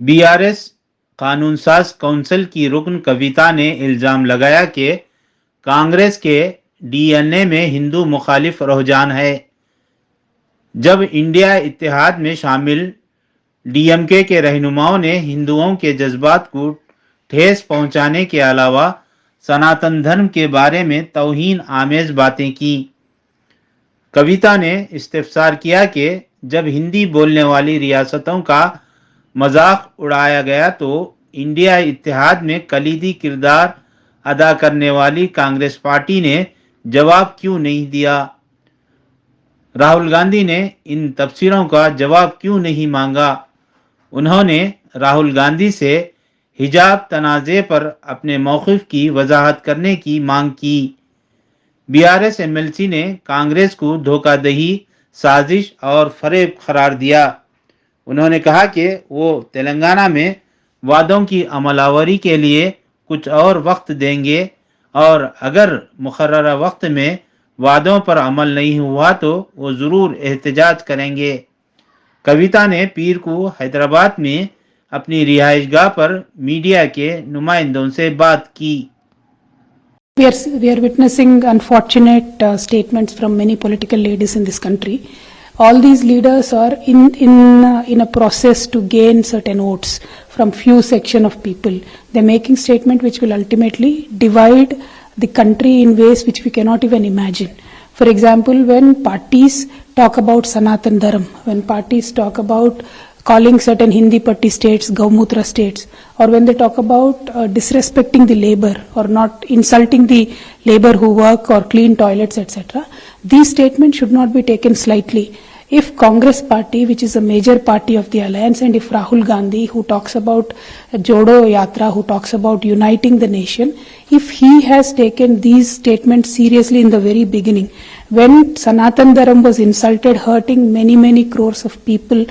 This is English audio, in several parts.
BRS कानून साज council की रुकन कविता ने इल्जाम लगाया कि कांग्रेस के डीएनए में हिंदू मुखालिफ रुझान है। जब इंडिया इत्तेहाद में शामिल डीएमके के रहनुमाओं ने हिंदुओं के जज्बात को ठेस पहुंचाने के अलावा सनातन धर्म के बारे में तौहीन आमेज बातें की। कविता ने इस्तिफसार किया कि जब हिंदी बोलने वाली रियासतों का मजाक उड़ाया गया तो इंडिया इत्तेहाद में कलीदी किरदार अदा करने वाली कांग्रेस पार्टी ने जवाब क्यों नहीं दिया। राहुल गांधी ने इन तबसरों का जवाब क्यों नहीं मांगा। उन्होंने राहुल गांधी से हिजाब तनाज़े पर अपने मौक़िफ़ की वजाहत करने की मांग की। बीआरएस एमएलसी ने कांग्रेस को धोखाधही, साजिश और फरेब करार दिया। उन्होंने कहा कि वो तेलंगाना में वादों की अमलावरी के लिए कुछ और वक्त देंगे और अगर मुकर्ररा वक्त में वादों पर अमल नहीं हुआ तो वो ज़रूर एहतजाज करेंगे। कविता ने पीर को हैदराबाद में अपनी रिहाइशगाह पर मीडिया के नुमाइंदों से बात की। We are witnessing unfortunate statements from many political leaders in this country. All these leaders are in a process to gain certain votes from few section of people. They're making statement which will ultimately divide the country in ways which we cannot even imagine. For example, when parties talk about Sanatan Dharam, when parties talk about calling certain Hindi Patti states Gaumutra states, or when they talk about disrespecting the labor or not insulting the labor who work or clean toilets, etc., these statements should not be taken slightly. If Congress party, which is a major party of the alliance, and if Rahul Gandhi, who talks about Jodo Yatra, who talks about uniting the nation, if he has taken these statements seriously in the very beginning, when Sanatan Dharam was insulted, hurting many crores of people,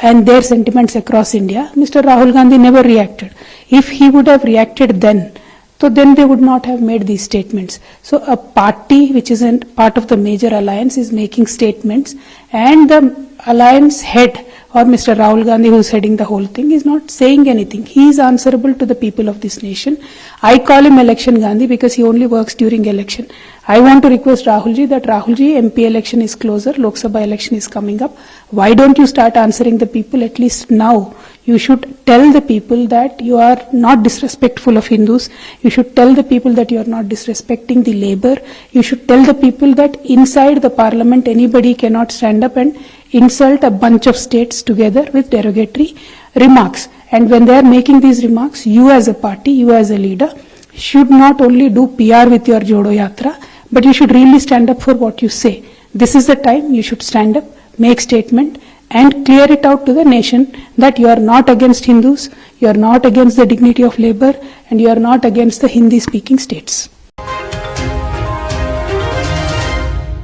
and their sentiments across India, Mr. Rahul Gandhi never reacted. If he would have reacted then, so then they would not have made these statements. So a party which is a part of the major alliance is making statements, and the alliance head or Mr. Rahul Gandhi, who is heading the whole thing, is not saying anything. He is answerable to the people of this nation. I call him Election Gandhi because he only works during election. I want to request Rahulji that Rahulji, MP election is closer, Lok Sabha election is coming up. Why don't you start answering the people at least now? You should tell the people that you are not disrespectful of Hindus. You should tell the people that you are not disrespecting the labor. You should tell the people that inside the parliament anybody cannot stand up and insult a bunch of states together with derogatory remarks. And when they are making these remarks, you as a party, you as a leader, should not only do PR with your Jodo Yatra, but you should really stand up for what you say. This is the time you should stand up, make statement, and clear it out to the nation that you are not against Hindus, you are not against the dignity of labor, and you are not against the Hindi speaking states.